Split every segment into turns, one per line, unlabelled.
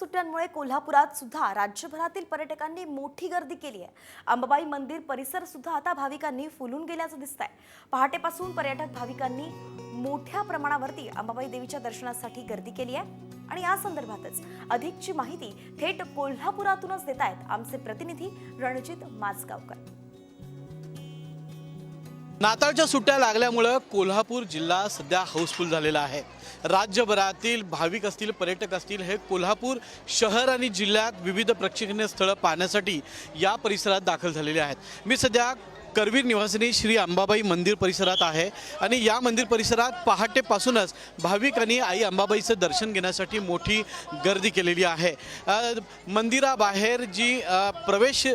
सुट्ट्यांमुळे कोल्हापुरात सुद्धा राज्यभरातील पर्यटकांनी मोठी गर्दी केली आहे। अंबाबाई मंदिर परिसर सुद्धा आता भाविकांनी फुलून गेल्याचं दिसतंय। पहाटेपासून पर्यटक भाविकांनी मोठ्या प्रमाणावरती अंबाबाई देवीच्या दर्शनासाठी गर्दी केली आहे आणि या संदर्भातच अधिकची माहिती थेट कोल्हापुरातूनच देतायत आमचे प्रतिनिधी रणजित माजगावकर।
नाताळच्या सुट्ट्या लागल्यामुळे कोल्हापूर जिल्हा सध्या हाऊसफुल झालेला आहे। राज्यभरातील भाविक असतील, पर्यटक असतील, हे कोल्हापूर शहर आणि जिल्ह्यात विविध प्रेक्षणीय स्थळं पाहण्यासाठी या परिसरात दाखल झालेले आहेत। मी सध्या करवीर निवासिनी श्री अंबाबाई मंदिर परिसरात आहे आणि या मंदिर परिसरात पहाटेपासूनच भाविकांनी आई अंबाबाईचं दर्शन घेण्यासाठी मोठी गर्दी केलेली आहे। मंदिराबाहेर जी प्रवेश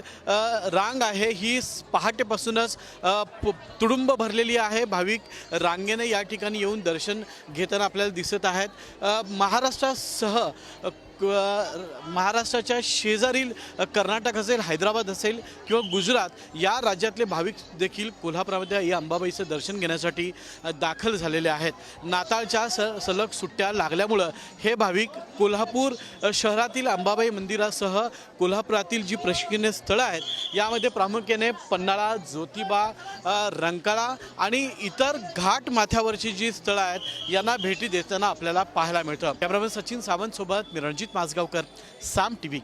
रांग आहे ही पहाटेपासूनच तुडुंब भरलेली आहे। भाविक रांगेने या ठिकाणी येऊन दर्शन घेताना आपल्याला दिसत आहेत। महाराष्ट्रासह महाराष्ट्राच्या शेजारील कर्नाटक असेल, हैदराबाद असेल किंवा गुजरात या राज्यातले भाविक देखील कोल्हापुरामध्ये या अंबाबाईचं दर्शन घेण्यासाठी दाखल झालेले आहेत। नाताळच्या सलग सुट्ट्या लागल्यामुळं हे भाविक कोल्हापूर शहरातील अंबाबाई मंदिरासह कोल्हापुरातील जी प्रेक्षणीय स्थळं आहेत यामध्ये प्रामुख्याने पन्हाळा, ज्योतिबा, रंकाळा आणि इतर घाट माथ्यावरची जी स्थळं आहेत यांना भेटी देताना आपल्याला पाहायला मिळतं। कॅमेरामॅन सचिन सावंत सोबत मी रणजित माजगावकर, साम टीव्ही।